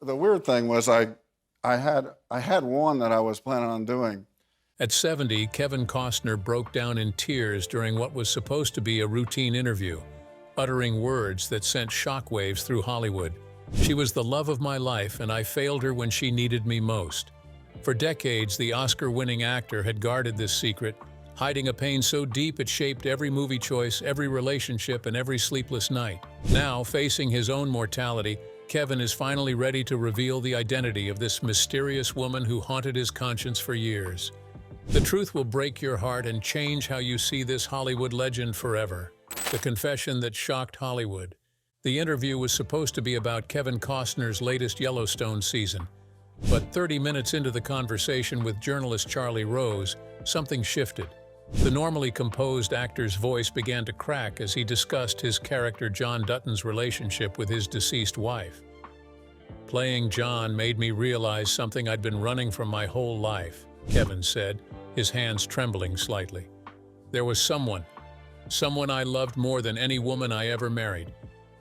the weird thing was I had one that I was planning on doing. At 70, Kevin Costner broke down in tears during what was supposed to be a routine interview, uttering words that sent shockwaves through Hollywood. "She was the love of my life, and I failed her when she needed me most." For decades, the Oscar-winning actor had guarded this secret, hiding a pain so deep it shaped every movie choice, every relationship, and every sleepless night. Now, facing his own mortality, Kevin is finally ready to reveal the identity of this mysterious woman who haunted his conscience for years. The truth will break your heart and change how you see this Hollywood legend forever. The confession that shocked Hollywood. The interview was supposed to be about Kevin Costner's latest Yellowstone season. But 30 minutes into the conversation with journalist Charlie Rose, something shifted. The normally composed actor's voice began to crack as he discussed his character John Dutton's relationship with his deceased wife. "Playing John made me realize something I'd been running from my whole life," Kevin said, his hands trembling slightly. "There was someone I loved more than any woman I ever married,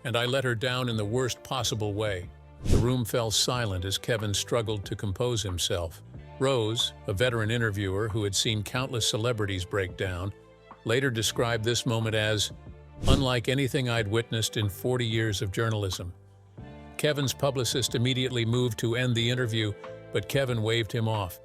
and I let her down in the worst possible way." The room fell silent as Kevin struggled to compose himself. Rose, a veteran interviewer who had seen countless celebrities break down, later described this moment as unlike anything I'd witnessed in 40 years of journalism. Kevin's publicist immediately moved to end the interview, but Kevin waved him off.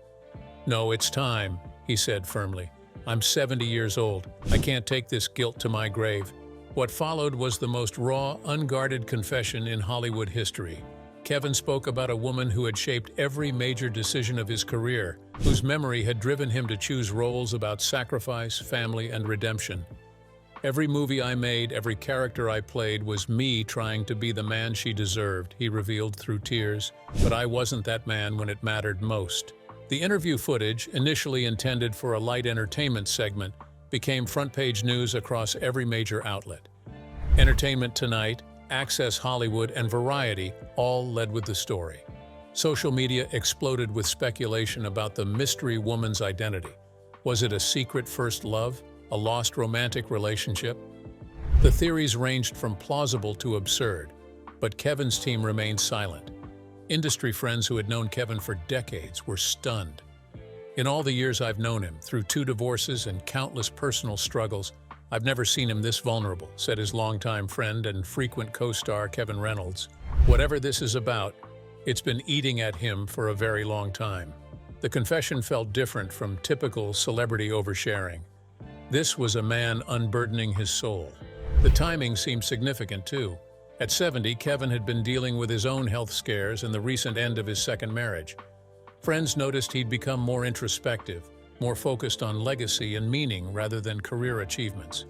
"No, it's time," he said firmly. "I'm 70 years old. I can't take this guilt to my grave." What followed was the most raw, unguarded confession in Hollywood history. Kevin spoke about a woman who had shaped every major decision of his career, whose memory had driven him to choose roles about sacrifice, family, and redemption. "Every movie I made, every character I played was me trying to be the man she deserved," he revealed through tears, "but I wasn't that man when it mattered most." The interview footage, initially intended for a light entertainment segment, became front-page news across every major outlet. Entertainment Tonight, Access Hollywood, and Variety all led with the story. Social media exploded with speculation about the mystery woman's identity. Was it a secret first love? A lost romantic relationship? The theories ranged from plausible to absurd, but Kevin's team remained silent. Industry friends who had known Kevin for decades were stunned. "In all the years I've known him, through 2 divorces and countless personal struggles, I've never seen him this vulnerable," said his longtime friend and frequent co-star Kevin Reynolds. "Whatever this is about, it's been eating at him for a very long time." The confession felt different from typical celebrity oversharing. This was a man unburdening his soul. The timing seemed significant, too. At 70, Kevin had been dealing with his own health scares and the recent end of his second marriage. Friends noticed he'd become more introspective, more focused on legacy and meaning rather than career achievements.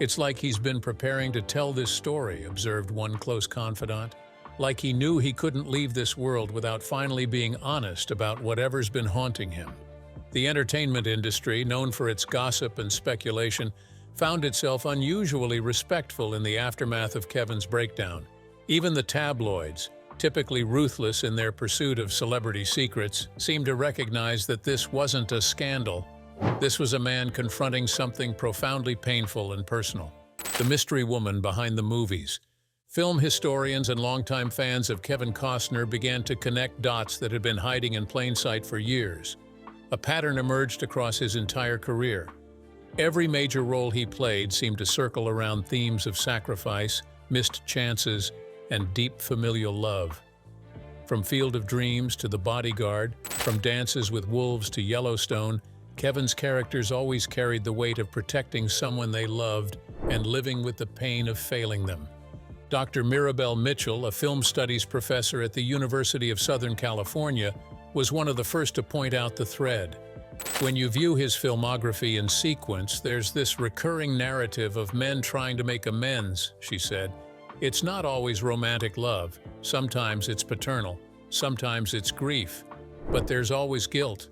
"It's like he's been preparing to tell this story," observed one close confidant. "Like he knew he couldn't leave this world without finally being honest about whatever's been haunting him." The entertainment industry, known for its gossip and speculation, found itself unusually respectful in the aftermath of Kevin's breakdown. Even the tabloids, typically ruthless in their pursuit of celebrity secrets, seemed to recognize that this wasn't a scandal. This was a man confronting something profoundly painful and personal. The mystery woman behind the movies. Film historians and longtime fans of Kevin Costner began to connect dots that had been hiding in plain sight for years. A pattern emerged across his entire career. Every major role he played seemed to circle around themes of sacrifice, missed chances, and deep familial love. From Field of Dreams to The Bodyguard, from Dances with Wolves to Yellowstone, Kevin's characters always carried the weight of protecting someone they loved and living with the pain of failing them. Dr. Mirabelle Mitchell, a film studies professor at the University of Southern California, was one of the first to point out the thread. "When you view his filmography in sequence, there's this recurring narrative of men trying to make amends," she said. "It's not always romantic love. Sometimes it's paternal. Sometimes it's grief. But there's always guilt.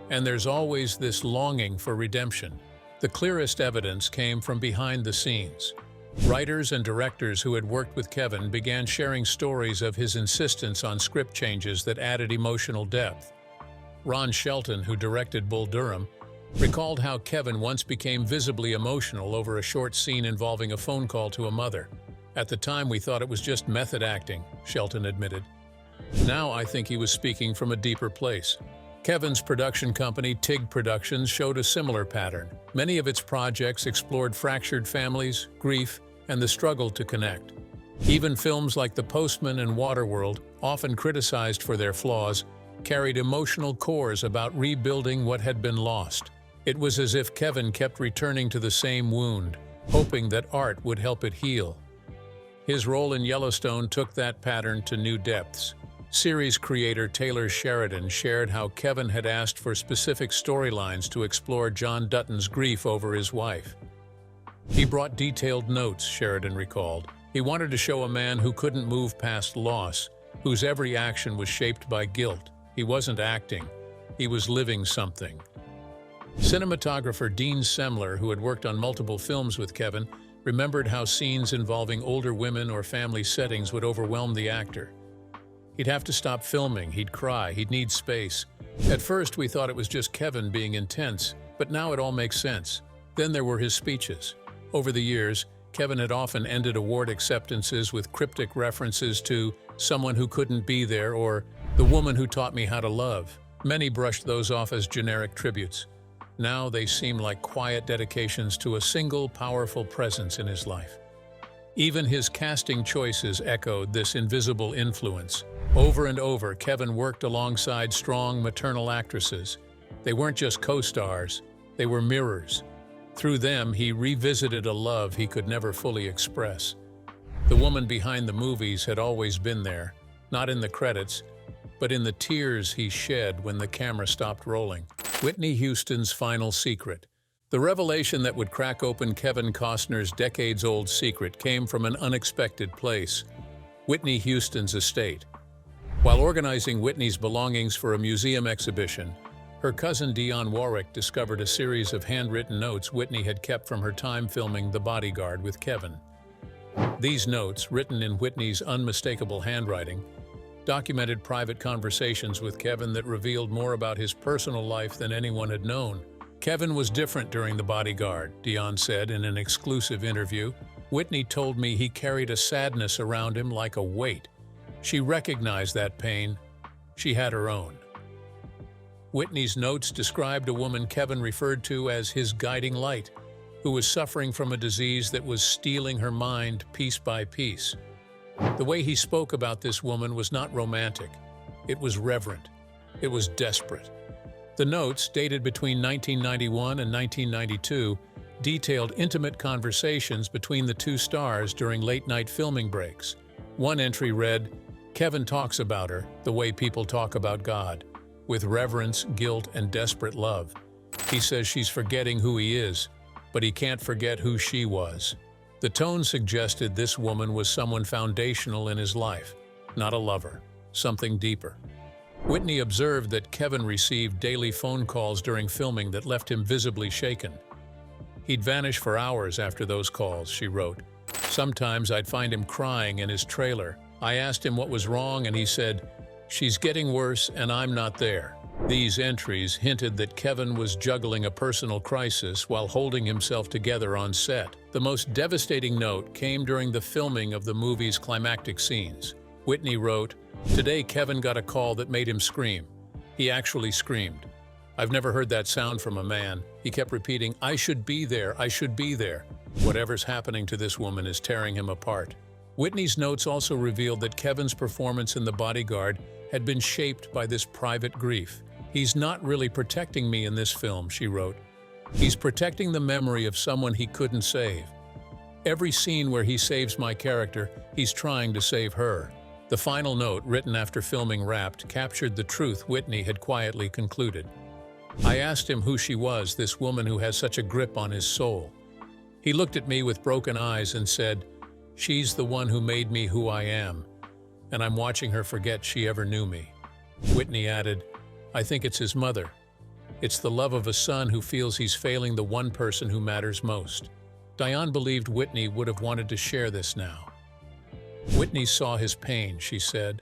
And there's always this longing for redemption." The clearest evidence came from behind the scenes. Writers and directors who had worked with Kevin began sharing stories of his insistence on script changes that added emotional depth. Ron Shelton, who directed Bull Durham, recalled how Kevin once became visibly emotional over a short scene involving a phone call to a mother. "At the time, we thought it was just method acting," Shelton admitted. Now I think he was speaking from a deeper place. Kevin's production company, TIG Productions, showed a similar pattern. Many of its projects explored fractured families, grief, and the struggle to connect. Even films like The Postman and Waterworld, often criticized for their flaws, carried emotional cores about rebuilding what had been lost. It was as if Kevin kept returning to the same wound, hoping that art would help it heal. His role in Yellowstone took that pattern to new depths. Series creator Taylor Sheridan shared how Kevin had asked for specific storylines to explore John Dutton's grief over his wife. He brought detailed notes, Sheridan recalled. He wanted to show a man who couldn't move past loss, whose every action was shaped by guilt. He wasn't acting, he was living something. Cinematographer Dean Semler, who had worked on multiple films with Kevin, remembered how scenes involving older women or family settings would overwhelm the actor. He'd have to stop filming, he'd cry, he'd need space. At first we thought it was just Kevin being intense, but now it all makes sense. Then there were his speeches. Over the years, Kevin had often ended award acceptances with cryptic references to someone who couldn't be there or the woman who taught me how to love. Many brushed those off as generic tributes. Now they seem like quiet dedications to a single, powerful presence in his life. Even his casting choices echoed this invisible influence. Over and over, Kevin worked alongside strong maternal actresses. They weren't just co-stars, they were mirrors. Through them, he revisited a love he could never fully express. The woman behind the movies had always been there, not in the credits, but in the tears he shed when the camera stopped rolling. Whitney Houston's final secret. The revelation that would crack open Kevin Costner's decades-old secret came from an unexpected place: Whitney Houston's estate. While organizing Whitney's belongings for a museum exhibition, her cousin Dionne Warwick discovered a series of handwritten notes Whitney had kept from her time filming The Bodyguard with Kevin. These notes, written in Whitney's unmistakable handwriting, documented private conversations with Kevin that revealed more about his personal life than anyone had known. Kevin was different during The Bodyguard, Dionne said in an exclusive interview. Whitney told me he carried a sadness around him like a weight. She recognized that pain. She had her own. Whitney's notes described a woman Kevin referred to as his guiding light, who was suffering from a disease that was stealing her mind piece by piece. The way he spoke about this woman was not romantic. It was reverent. It was desperate. The notes, dated between 1991 and 1992, detailed intimate conversations between the two stars during late-night filming breaks. One entry read, "Kevin talks about her the way people talk about God, with reverence, guilt, and desperate love. He says she's forgetting who he is, but he can't forget who she was." The tone suggested this woman was someone foundational in his life, not a lover, something deeper. Whitney observed that Kevin received daily phone calls during filming that left him visibly shaken. "He'd vanish for hours after those calls," she wrote. "Sometimes I'd find him crying in his trailer. I asked him what was wrong and he said, 'She's getting worse and I'm not there.'" These entries hinted that Kevin was juggling a personal crisis while holding himself together on set. The most devastating note came during the filming of the movie's climactic scenes. Whitney wrote, "Today Kevin got a call that made him scream. He actually screamed. I've never heard that sound from a man. He kept repeating, 'I should be there, I should be there.' Whatever's happening to this woman is tearing him apart." Whitney's notes also revealed that Kevin's performance in The Bodyguard had been shaped by this private grief. "He's not really protecting me in this film," she wrote. "He's protecting the memory of someone he couldn't save. Every scene where he saves my character, he's trying to save her." The final note, written after filming wrapped, captured the truth Whitney had quietly concluded. "I asked him who she was, this woman who has such a grip on his soul. He looked at me with broken eyes and said, 'She's the one who made me who I am, and I'm watching her forget she ever knew me.'" Whitney added, "I think it's his mother. It's the love of a son who feels he's failing the one person who matters most." Dionne believed Whitney would have wanted to share this now. "Whitney saw his pain," she said,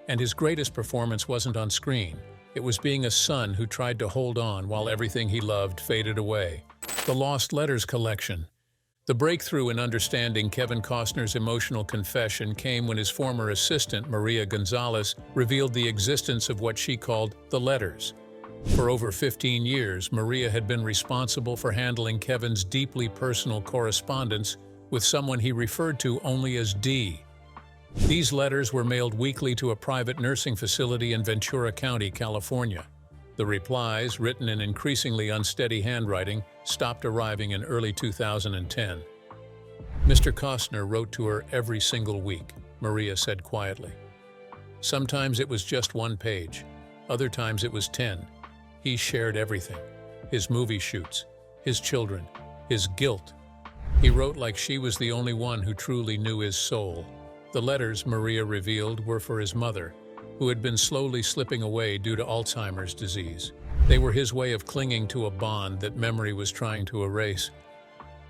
"and his greatest performance wasn't on screen. It was being a son who tried to hold on while everything he loved faded away." The Lost Letters collection. The breakthrough in understanding Kevin Costner's emotional confession came when his former assistant, Maria Gonzalez, revealed the existence of what she called the letters. For over 15 years, Maria had been responsible for handling Kevin's deeply personal correspondence with someone he referred to only as D. These letters were mailed weekly to a private nursing facility in Ventura County, California. The replies, written in increasingly unsteady handwriting, stopped arriving in early 2010. Mr. Costner wrote to her every single week, Maria said quietly. Sometimes it was just one page. Other times it was 10. He shared everything. His movie shoots, his children, his guilt. He wrote like she was the only one who truly knew his soul. The letters, Maria revealed, were for his mother, who had been slowly slipping away due to Alzheimer's disease. They were his way of clinging to a bond that memory was trying to erase.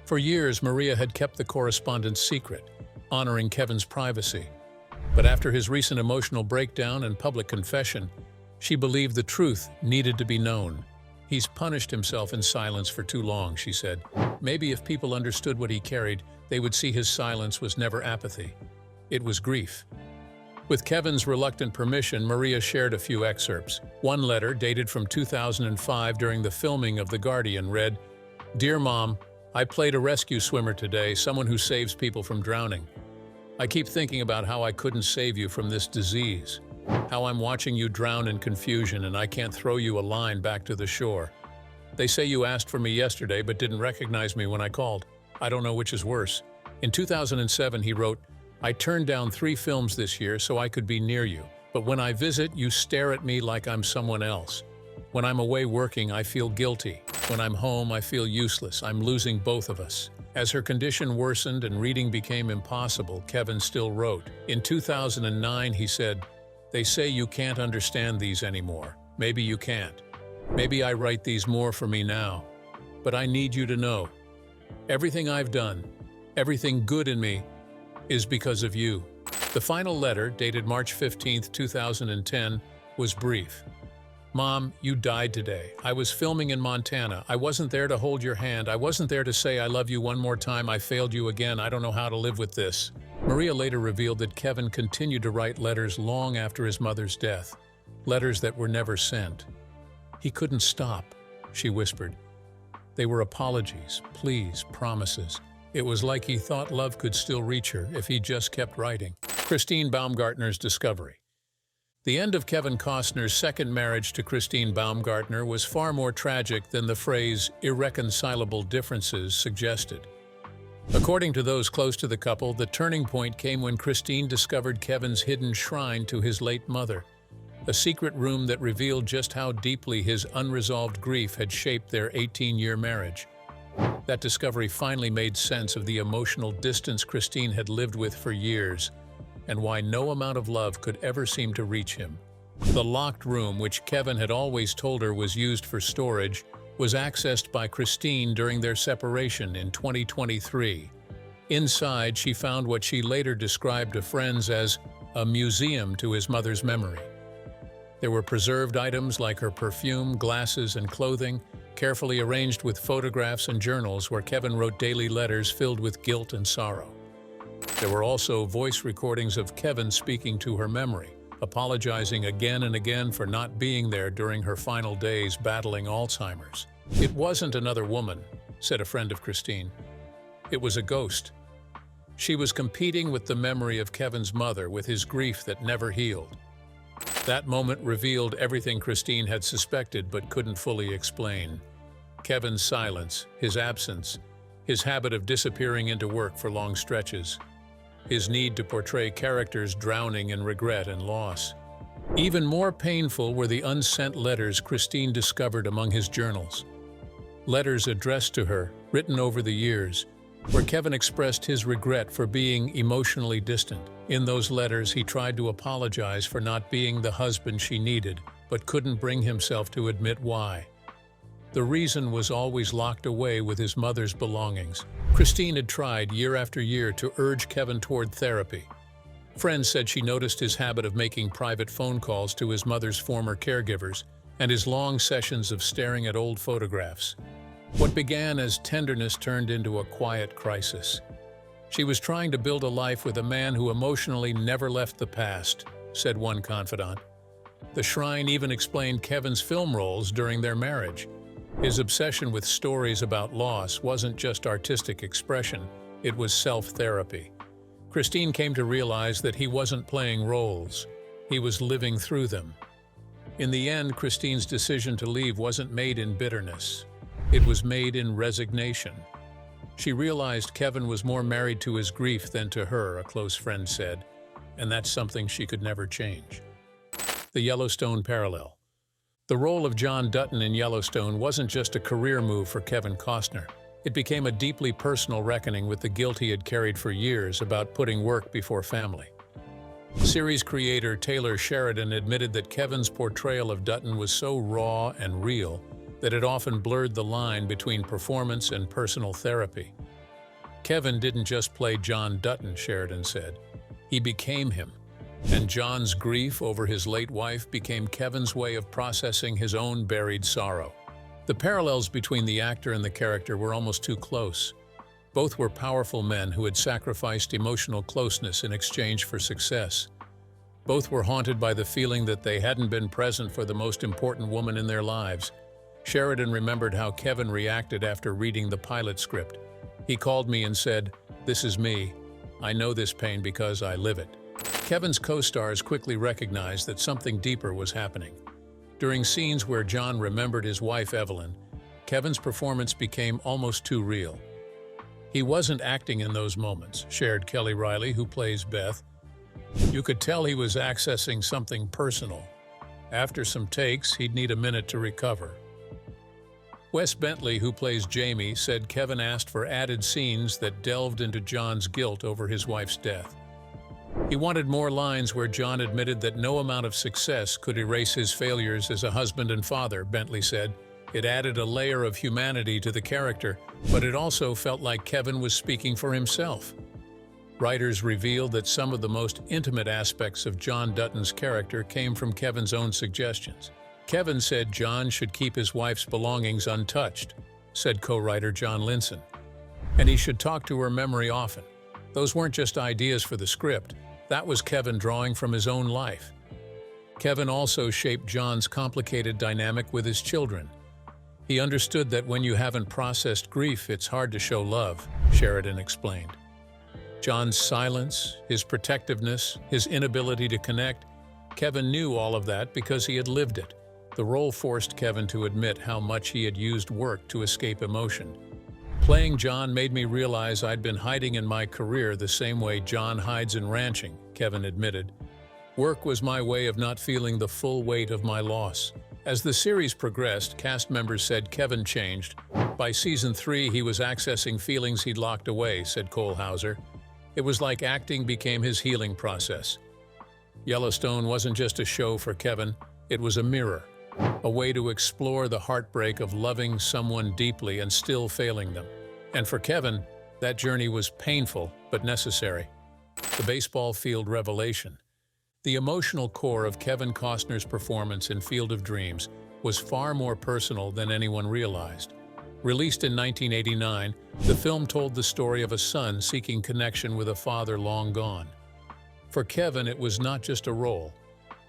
For years, Maria had kept the correspondence secret, honoring Kevin's privacy. But after his recent emotional breakdown and public confession, she believed the truth needed to be known. He's punished himself in silence for too long, she said. Maybe if people understood what he carried, they would see his silence was never apathy. It was grief. With Kevin's reluctant permission, Maria shared a few excerpts. One letter, dated from 2005 during the filming of The Guardian, read, "Dear Mom, I played a rescue swimmer today, someone who saves people from drowning. I keep thinking about how I couldn't save you from this disease. How I'm watching you drown in confusion and I can't throw you a line back to the shore. They say you asked for me yesterday but didn't recognize me when I called. I don't know which is worse." In 2007, he wrote, "I turned down 3 films this year so I could be near you, but when I visit, you stare at me like I'm someone else. When I'm away working, I feel guilty. When I'm home, I feel useless. I'm losing both of us." As her condition worsened and reading became impossible, Kevin still wrote. In 2009, he said, "They say you can't understand these anymore. Maybe you can't. Maybe I write these more for me now. But I need you to know. Everything I've done, everything good in me, is because of you." The final letter, dated March 15, 2010, was brief. "Mom, you died today. I was filming in Montana. I wasn't there to hold your hand. I wasn't there to say I love you one more time. I failed you again. I don't know how to live with this." Maria later revealed that Kevin continued to write letters long after his mother's death, letters that were never sent. "He couldn't stop," she whispered. "They were apologies, pleas, promises. It was like he thought love could still reach her if he just kept writing." Christine Baumgartner's discovery. The end of Kevin Costner's second marriage to Christine Baumgartner was far more tragic than the phrase "irreconcilable differences" suggested. According to those close to the couple, the turning point came when Christine discovered Kevin's hidden shrine to his late mother, a secret room that revealed just how deeply his unresolved grief had shaped their 18-year marriage. That discovery finally made sense of the emotional distance Christine had lived with for years, and why no amount of love could ever seem to reach him. The locked room, which Kevin had always told her was used for storage, was accessed by Christine during their separation in 2023. Inside, she found what she later described to friends as a museum to his mother's memory. There were preserved items like her perfume, glasses, and clothing, carefully arranged with photographs and journals where Kevin wrote daily letters filled with guilt and sorrow. There were also voice recordings of Kevin speaking to her memory, apologizing again and again for not being there during her final days battling Alzheimer's. "It wasn't another woman," said a friend of Christine. "It was a ghost. She was competing with the memory of Kevin's mother with his grief that never healed." That moment revealed everything Christine had suspected but couldn't fully explain. Kevin's silence, his absence, his habit of disappearing into work for long stretches, his need to portray characters drowning in regret and loss. Even more painful were the unsent letters Christine discovered among his journals. Letters addressed to her, written over the years, where Kevin expressed his regret for being emotionally distant. In those letters, he tried to apologize for not being the husband she needed, but couldn't bring himself to admit why. The reason was always locked away with his mother's belongings. Christine had tried year after year to urge Kevin toward therapy. Friends said she noticed his habit of making private phone calls to his mother's former caregivers and his long sessions of staring at old photographs. What began as tenderness turned into a quiet crisis. She was trying to build a life with a man who emotionally never left the past, said one confidant. The shrine even explained Kevin's film roles during their marriage. His obsession with stories about loss wasn't just artistic expression, it was self-therapy. Christine came to realize that he wasn't playing roles, he was living through them. In the end, Christine's decision to leave wasn't made in bitterness. It was made in resignation. She realized Kevin was more married to his grief than to her, a close friend said, and that's something she could never change. The Yellowstone parallel. The role of John Dutton in Yellowstone wasn't just a career move for Kevin Costner. It became a deeply personal reckoning with the guilt he had carried for years about putting work before family. Series creator Taylor Sheridan admitted that Kevin's portrayal of Dutton was so raw and real that it often blurred the line between performance and personal therapy. Kevin didn't just play John Dutton, Sheridan said. He became him. And John's grief over his late wife became Kevin's way of processing his own buried sorrow. The parallels between the actor and the character were almost too close. Both were powerful men who had sacrificed emotional closeness in exchange for success. Both were haunted by the feeling that they hadn't been present for the most important woman in their lives. Sheridan remembered how Kevin reacted after reading the pilot script. He called me and said, "This is me. I know this pain because I live it." Kevin's co-stars quickly recognized that something deeper was happening. During scenes where John remembered his wife Evelyn, Kevin's performance became almost too real. He wasn't acting in those moments, shared Kelly Riley, who plays Beth. You could tell he was accessing something personal. After some takes, he'd need a minute to recover. Wes Bentley, who plays Jamie, said Kevin asked for added scenes that delved into John's guilt over his wife's death. He wanted more lines where John admitted that no amount of success could erase his failures as a husband and father, Bentley said. It added a layer of humanity to the character, but it also felt like Kevin was speaking for himself. Writers revealed that some of the most intimate aspects of John Dutton's character came from Kevin's own suggestions. Kevin said John should keep his wife's belongings untouched, said co-writer John Linson. And he should talk to her memory often. Those weren't just ideas for the script. That was Kevin drawing from his own life. Kevin also shaped John's complicated dynamic with his children. He understood that when you haven't processed grief, it's hard to show love, Sheridan explained. John's silence, his protectiveness, his inability to connect, Kevin knew all of that because he had lived it. The role forced Kevin to admit how much he had used work to escape emotion. Playing John made me realize I'd been hiding in my career the same way John hides in ranching, Kevin admitted. Work was my way of not feeling the full weight of my loss. As the series progressed, cast members said Kevin changed. By season 3, he was accessing feelings he'd locked away, said Cole Hauser. It was like acting became his healing process. Yellowstone wasn't just a show for Kevin, it was a mirror. A way to explore the heartbreak of loving someone deeply and still failing them. And for Kevin, that journey was painful but necessary. The baseball field revelation. The emotional core of Kevin Costner's performance in Field of Dreams was far more personal than anyone realized. Released in 1989, the film told the story of a son seeking connection with a father long gone. For Kevin, it was not just a role.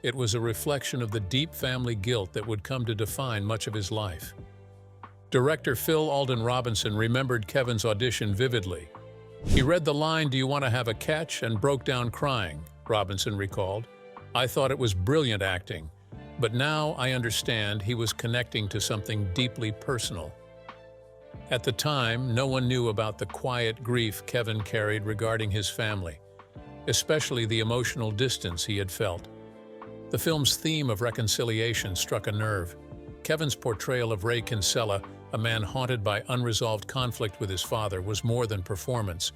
It was a reflection of the deep family guilt that would come to define much of his life. Director Phil Alden Robinson remembered Kevin's audition vividly. He read the line, "Do you want to have a catch?" and broke down crying, Robinson recalled. I thought it was brilliant acting, but now I understand he was connecting to something deeply personal. At the time, no one knew about the quiet grief Kevin carried regarding his family, especially the emotional distance he had felt. The film's theme of reconciliation struck a nerve. Kevin's portrayal of Ray Kinsella, a man haunted by unresolved conflict with his father, was more than performance.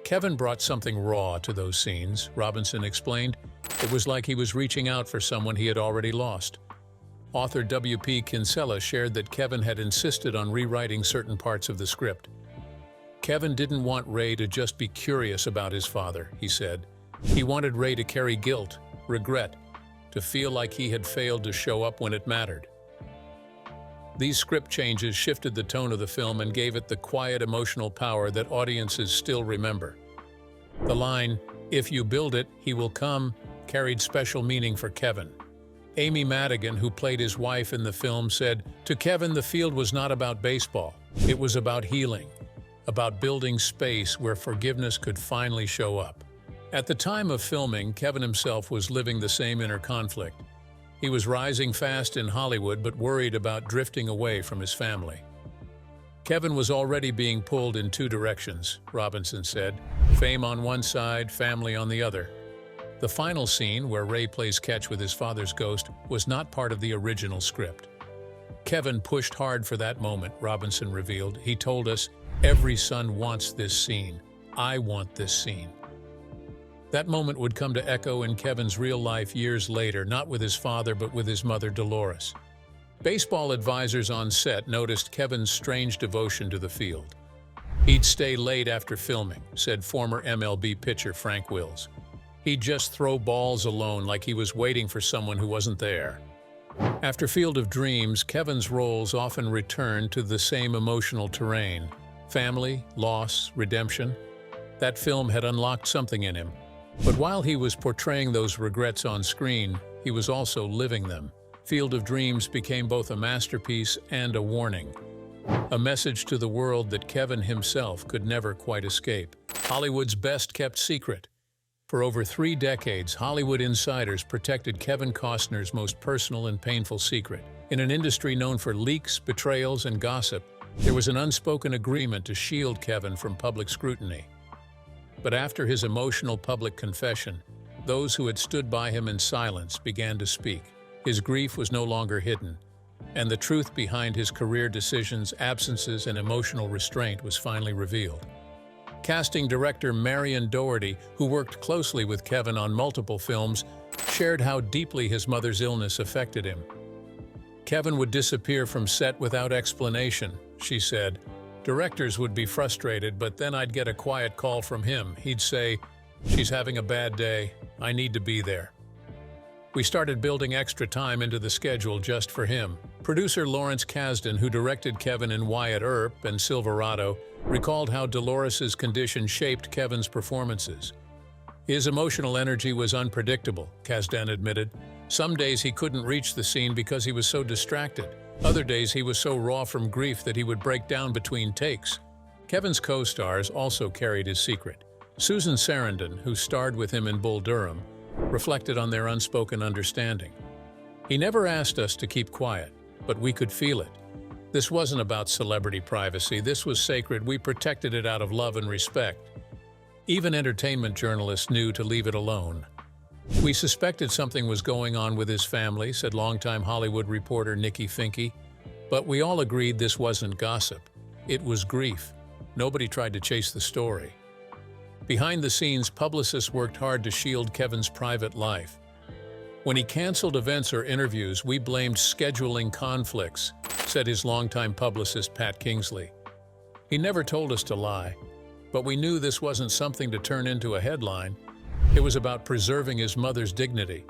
Kevin brought something raw to those scenes, Robinson explained. It was like he was reaching out for someone he had already lost. Author W.P. Kinsella shared that Kevin had insisted on rewriting certain parts of the script. Kevin didn't want Ray to just be curious about his father, he said. He wanted Ray to carry guilt, regret, to feel like he had failed to show up when it mattered. These script changes shifted the tone of the film and gave it the quiet emotional power that audiences still remember. The line, "If you build it, he will come," carried special meaning for Kevin. Amy Madigan, who played his wife in the film, said, "To Kevin, the field was not about baseball. It was about healing, about building space where forgiveness could finally show up." At the time of filming, Kevin himself was living the same inner conflict. He was rising fast in Hollywood but worried about drifting away from his family. Kevin was already being pulled in two directions, Robinson said, fame on one side, family on the other. The final scene, where Ray plays catch with his father's ghost, was not part of the original script. Kevin pushed hard for that moment, Robinson revealed. He told us, "Every son wants this scene. I want this scene." That moment would come to echo in Kevin's real life years later, not with his father but with his mother Dolores. Baseball advisors on set noticed Kevin's strange devotion to the field. He'd stay late after filming, said former MLB pitcher Frank Wills. He'd just throw balls alone like he was waiting for someone who wasn't there. After Field of Dreams, Kevin's roles often returned to the same emotional terrain: family, loss, redemption. That film had unlocked something in him. But while he was portraying those regrets on screen, he was also living them. Field of Dreams became both a masterpiece and a warning, a message to the world that Kevin himself could never quite escape. Hollywood's best-kept secret. For over 3 decades, Hollywood insiders protected Kevin Costner's most personal and painful secret. In an industry known for leaks, betrayals, and gossip, there was an unspoken agreement to shield Kevin from public scrutiny. But after his emotional public confession, those who had stood by him in silence began to speak. His grief was no longer hidden, and the truth behind his career decisions, absences, and emotional restraint was finally revealed. Casting director Marion Doherty, who worked closely with Kevin on multiple films, shared how deeply his mother's illness affected him. Kevin would disappear from set without explanation, she said. Directors would be frustrated, but then I'd get a quiet call from him. He'd say, "She's having a bad day. I need to be there." We started building extra time into the schedule just for him. Producer Lawrence Kasdan, who directed Kevin in Wyatt Earp and Silverado, recalled how Dolores's condition shaped Kevin's performances. His emotional energy was unpredictable, Kasdan admitted. Some days he couldn't reach the scene because he was so distracted. Other days he was so raw from grief that he would break down between takes. Kevin's co-stars also carried his secret. Susan Sarandon, who starred with him in Bull Durham, reflected on their unspoken understanding. "He never asked us to keep quiet, but we could feel it. This wasn't about celebrity privacy. This was sacred. We protected it out of love and respect. Even entertainment journalists knew to leave it alone." "We suspected something was going on with his family," said longtime Hollywood reporter Nikki Finke. "But we all agreed this wasn't gossip. It was grief. Nobody tried to chase the story." Behind the scenes, publicists worked hard to shield Kevin's private life. "When he canceled events or interviews, we blamed scheduling conflicts," said his longtime publicist Pat Kingsley. "He never told us to lie, but we knew this wasn't something to turn into a headline. It was about preserving his mother's dignity."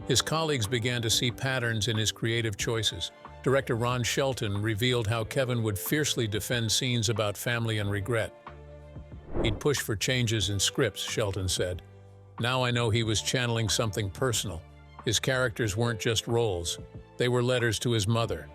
His colleagues began to see patterns in his creative choices. Director Ron Shelton revealed how Kevin would fiercely defend scenes about family and regret. "He'd push for changes in scripts," Shelton said. "Now I know he was channeling something personal. His characters weren't just roles. They were letters to his mother."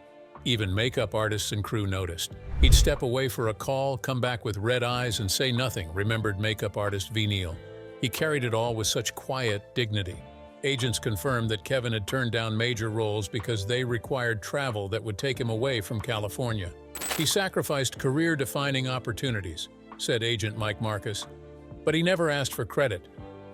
Even makeup artists and crew noticed. "He'd step away for a call, come back with red eyes, and say nothing," remembered makeup artist V. Neal. "He carried it all with such quiet dignity." Agents confirmed that Kevin had turned down major roles because they required travel that would take him away from California. "He sacrificed career-defining opportunities," said agent Mike Marcus. "But he never asked for credit.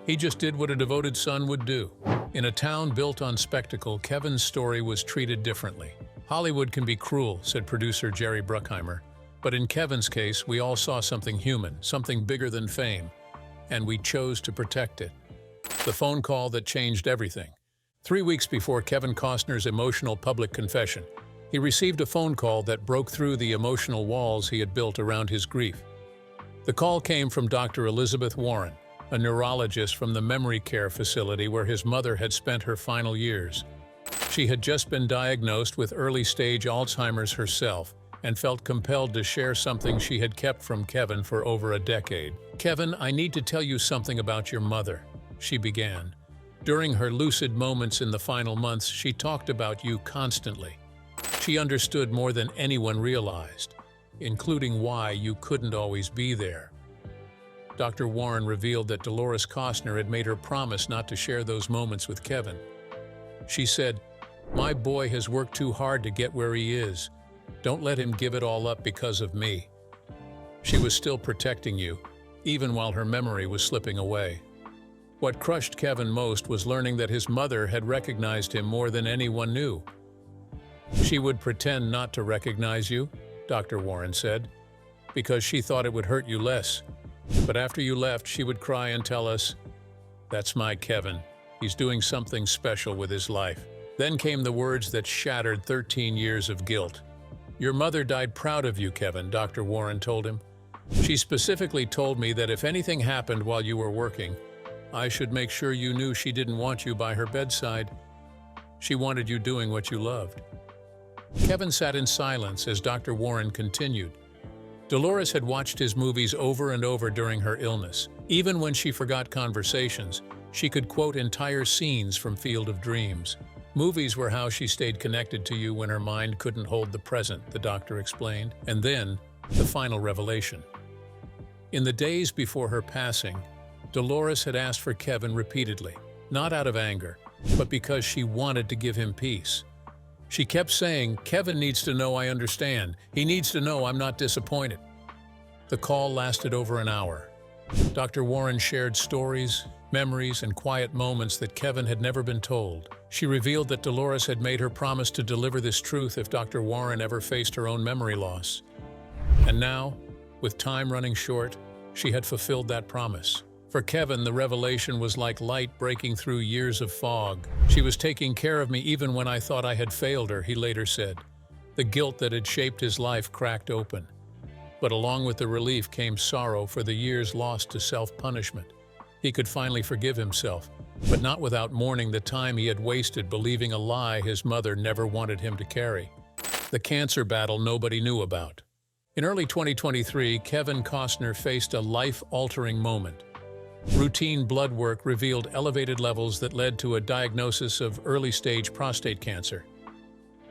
He just did what a devoted son would do." In a town built on spectacle, Kevin's story was treated differently. "Hollywood can be cruel," said producer Jerry Bruckheimer. "But in Kevin's case, we all saw something human, something bigger than fame, and we chose to protect it." The phone call that changed everything. 3 weeks before Kevin Costner's emotional public confession, he received a phone call that broke through the emotional walls he had built around his grief. The call came from Dr. Elizabeth Warren, a neurologist from the memory care facility where his mother had spent her final years. She had just been diagnosed with early-stage Alzheimer's herself and felt compelled to share something she had kept from Kevin for over a decade. "Kevin, I need to tell you something about your mother," she began. "During her lucid moments in the final months, she talked about you constantly. She understood more than anyone realized, including why you couldn't always be there." Dr. Warren revealed that Dolores Costner had made her promise not to share those moments with Kevin. She said, "My boy has worked too hard to get where he is. Don't let him give it all up because of me." She was still protecting you, even while her memory was slipping away. What crushed Kevin most was learning that his mother had recognized him more than anyone knew. "She would pretend not to recognize you," Dr. Warren said, "because she thought it would hurt you less. But after you left, she would cry and tell us, 'That's my Kevin. He's doing something special with his life.'" Then came the words that shattered 13 years of guilt. "Your mother died proud of you, Kevin," Dr. Warren told him. "She specifically told me that if anything happened while you were working, I should make sure you knew she didn't want you by her bedside. She wanted you doing what you loved." Kevin sat in silence as Dr. Warren continued. Dolores had watched his movies over and over during her illness. Even when she forgot conversations, she could quote entire scenes from Field of Dreams. "Movies were how she stayed connected to you when her mind couldn't hold the present," the doctor explained. And then, the final revelation. In the days before her passing, Dolores had asked for Kevin repeatedly, not out of anger, but because she wanted to give him peace. She kept saying, "Kevin needs to know I understand. He needs to know I'm not disappointed." The call lasted over an hour. Dr. Warren shared stories, memories, and quiet moments that Kevin had never been told. She revealed that Dolores had made her promise to deliver this truth if Dr. Warren ever faced her own memory loss. And now, with time running short, she had fulfilled that promise. For Kevin, the revelation was like light breaking through years of fog. "She was taking care of me even when I thought I had failed her," he later said. The guilt that had shaped his life cracked open. But along with the relief came sorrow for the years lost to self-punishment. He could finally forgive himself, but not without mourning the time he had wasted believing a lie his mother never wanted him to carry. The cancer battle nobody knew about. In early 2023, Kevin Costner faced a life-altering moment. Routine blood work revealed elevated levels that led to a diagnosis of early-stage prostate cancer.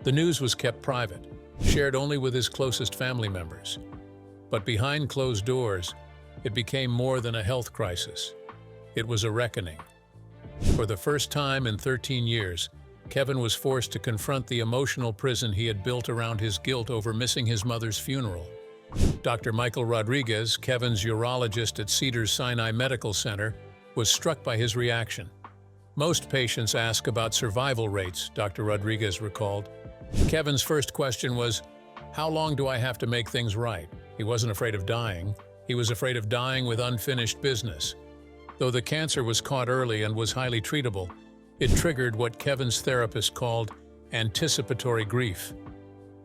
The news was kept private, shared only with his closest family members. But behind closed doors, it became more than a health crisis. It was a reckoning. For the first time in 13 years, Kevin was forced to confront the emotional prison he had built around his guilt over missing his mother's funeral. Dr. Michael Rodriguez, Kevin's urologist at Cedars-Sinai Medical Center, was struck by his reaction. "Most patients ask about survival rates," Dr. Rodriguez recalled. Kevin's first question was, "How long do I have to make things right?" He wasn't afraid of dying. He was afraid of dying with unfinished business. Though the cancer was caught early and was highly treatable, it triggered what Kevin's therapist called anticipatory grief.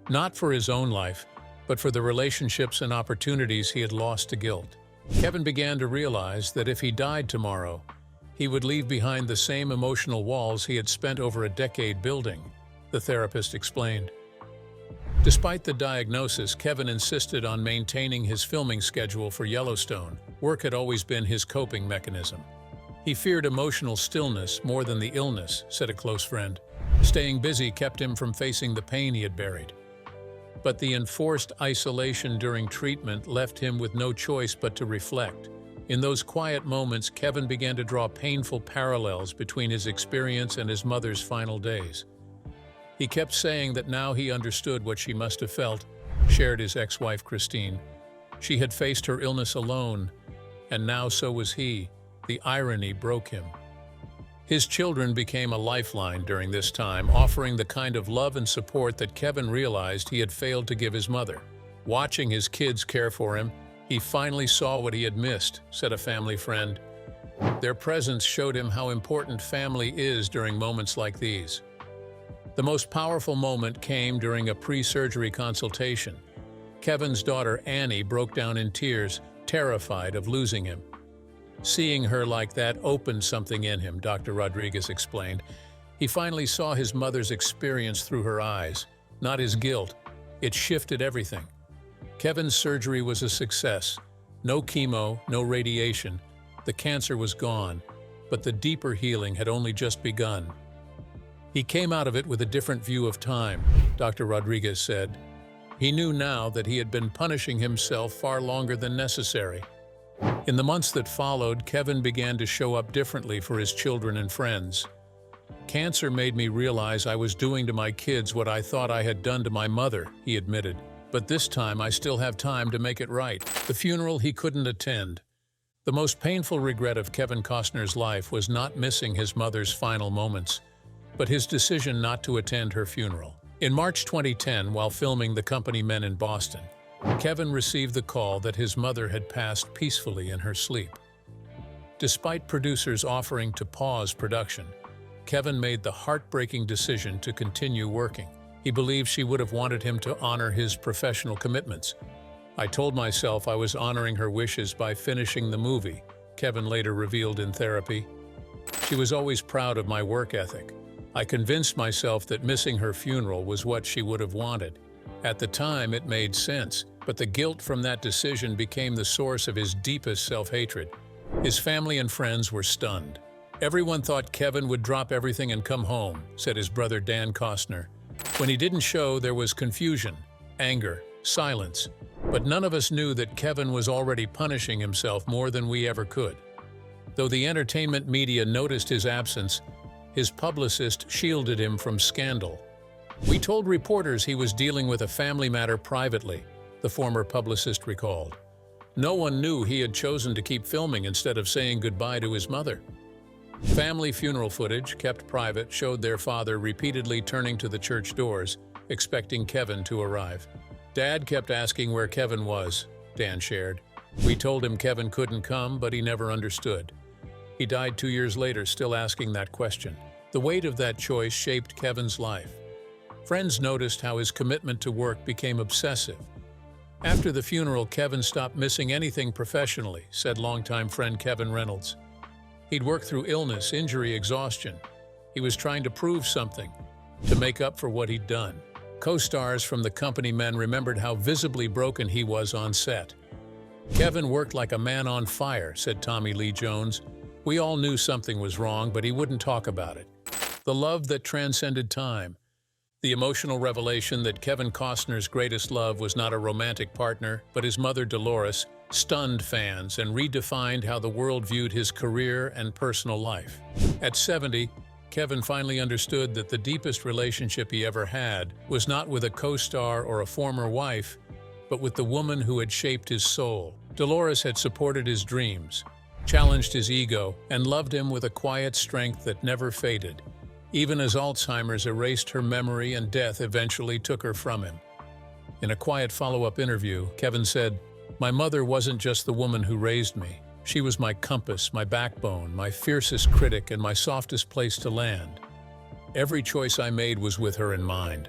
Not for his own life, but for the relationships and opportunities he had lost to guilt. Kevin began to realize that if he died tomorrow, he would leave behind the same emotional walls he had spent over a decade building, the therapist explained. Despite the diagnosis, Kevin insisted on maintaining his filming schedule for Yellowstone. Work had always been his coping mechanism. He feared emotional stillness more than the illness, said a close friend. Staying busy kept him from facing the pain he had buried. But the enforced isolation during treatment left him with no choice but to reflect. In those quiet moments, Kevin began to draw painful parallels between his experience and his mother's final days. He kept saying that now he understood what she must have felt, shared his ex-wife Christine. She had faced her illness alone, and now so was he. The irony broke him. His children became a lifeline during this time, offering the kind of love and support that Kevin realized he had failed to give his mother. Watching his kids care for him, he finally saw what he had missed, said a family friend. Their presence showed him how important family is during moments like these. The most powerful moment came during a pre-surgery consultation. Kevin's daughter Annie broke down in tears, terrified of losing him. Seeing her like that opened something in him, Dr. Rodriguez explained. He finally saw his mother's experience through her eyes, not his guilt. It shifted everything. Kevin's surgery was a success. No chemo, no radiation. The cancer was gone, but the deeper healing had only just begun. He came out of it with a different view of time, Dr. Rodriguez said. He knew now that he had been punishing himself far longer than necessary. In the months that followed, Kevin began to show up differently for his children and friends. Cancer made me realize I was doing to my kids what I thought I had done to my mother, he admitted. But this time I still have time to make it right. The funeral he couldn't attend. The most painful regret of Kevin Costner's life was not missing his mother's final moments, but his decision not to attend her funeral. In March 2010, while filming The Company Men in Boston, Kevin received the call that his mother had passed peacefully in her sleep. Despite producers offering to pause production, Kevin made the heartbreaking decision to continue working. He believed she would have wanted him to honor his professional commitments. "I told myself I was honoring her wishes by finishing the movie," Kevin later revealed in therapy. "She was always proud of my work ethic. I convinced myself that missing her funeral was what she would have wanted. At the time, it made sense, but the guilt from that decision became the source of his deepest self-hatred." His family and friends were stunned. "Everyone thought Kevin would drop everything and come home," said his brother Dan Costner. "When he didn't show, there was confusion, anger, silence. But none of us knew that Kevin was already punishing himself more than we ever could." Though the entertainment media noticed his absence, his publicist shielded him from scandal. "We told reporters he was dealing with a family matter privately," the former publicist recalled. "No one knew he had chosen to keep filming instead of saying goodbye to his mother." Family funeral footage, kept private, showed their father repeatedly turning to the church doors, expecting Kevin to arrive. "Dad kept asking where Kevin was," Dan shared. "We told him Kevin couldn't come, but he never understood. He died 2 years later, still asking that question." The weight of that choice shaped Kevin's life. Friends noticed how his commitment to work became obsessive. After the funeral, Kevin stopped missing anything professionally, said longtime friend Kevin Reynolds. He'd worked through illness, injury, exhaustion. He was trying to prove something, to make up for what he'd done. Co-stars from The Company Men remembered how visibly broken he was on set. "Kevin worked like a man on fire," said Tommy Lee Jones. "We all knew something was wrong, but he wouldn't talk about it." The love that transcended time. The emotional revelation that Kevin Costner's greatest love was not a romantic partner, but his mother Dolores, stunned fans and redefined how the world viewed his career and personal life. At 70, Kevin finally understood that the deepest relationship he ever had was not with a co-star or a former wife, but with the woman who had shaped his soul. Dolores had supported his dreams, challenged his ego, and loved him with a quiet strength that never faded, even as Alzheimer's erased her memory and death eventually took her from him. In a quiet follow-up interview, Kevin said, "My mother wasn't just the woman who raised me. She was my compass, my backbone, my fiercest critic, and my softest place to land. Every choice I made was with her in mind."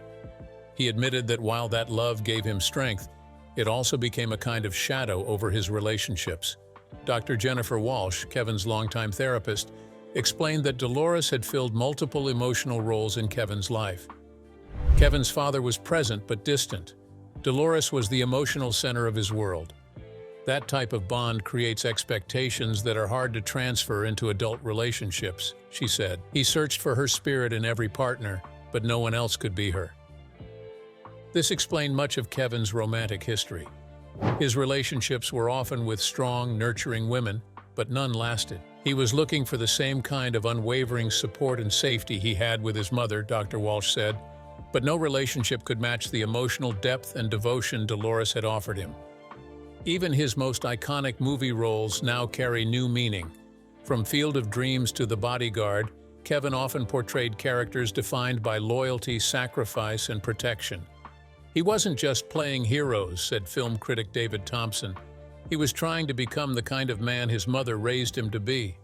He admitted that while that love gave him strength, it also became a kind of shadow over his relationships. Dr. Jennifer Walsh, Kevin's longtime therapist, explained that Dolores had filled multiple emotional roles in Kevin's life. Kevin's father was present but distant. Dolores was the emotional center of his world. That type of bond creates expectations that are hard to transfer into adult relationships, she said. He searched for her spirit in every partner, but no one else could be her. This explained much of Kevin's romantic history. His relationships were often with strong, nurturing women, but none lasted. He was looking for the same kind of unwavering support and safety he had with his mother, Dr. Walsh said, but no relationship could match the emotional depth and devotion Dolores had offered him. Even his most iconic movie roles now carry new meaning. From Field of Dreams to The Bodyguard, Kevin often portrayed characters defined by loyalty, sacrifice, and protection. He wasn't just playing heroes, said film critic David Thompson. He was trying to become the kind of man his mother raised him to be.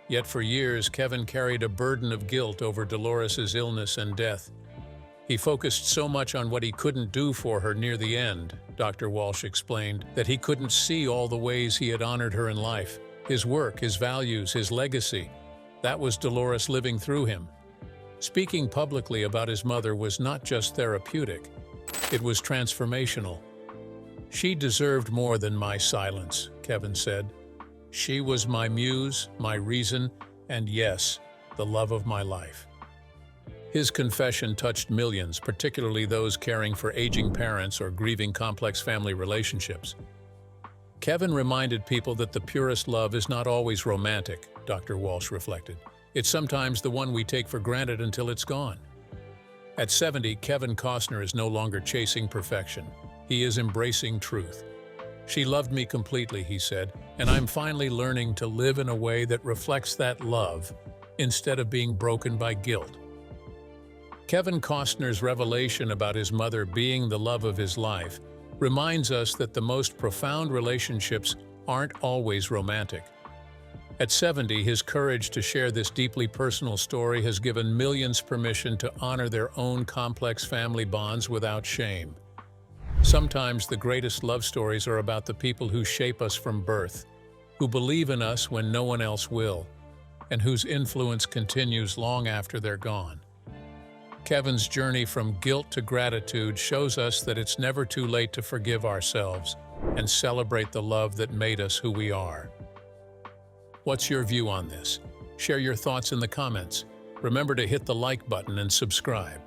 Yet for years, Kevin carried a burden of guilt over Dolores' illness and death. He focused so much on what he couldn't do for her near the end, Dr. Walsh explained, that he couldn't see all the ways he had honored her in life. His work, his values, his legacy. That was Dolores living through him. Speaking publicly about his mother was not just therapeutic, it was transformational. "She deserved more than my silence," Kevin said. "She was my muse, my reason, and yes, the love of my life." His confession touched millions, particularly those caring for aging parents or grieving complex family relationships. Kevin reminded people that the purest love is not always romantic, Dr. Walsh reflected. It's sometimes the one we take for granted until it's gone. At 70, Kevin Costner is no longer chasing perfection. He is embracing truth. "She loved me completely," he said, "and I'm finally learning to live in a way that reflects that love instead of being broken by guilt." Kevin Costner's revelation about his mother being the love of his life reminds us that the most profound relationships aren't always romantic. At 70, his courage to share this deeply personal story has given millions permission to honor their own complex family bonds without shame. Sometimes the greatest love stories are about the people who shape us from birth, who believe in us when no one else will, and whose influence continues long after they're gone. Kevin's journey from guilt to gratitude shows us that it's never too late to forgive ourselves and celebrate the love that made us who we are. What's your view on this? Share your thoughts in the comments. Remember to hit the like button and subscribe.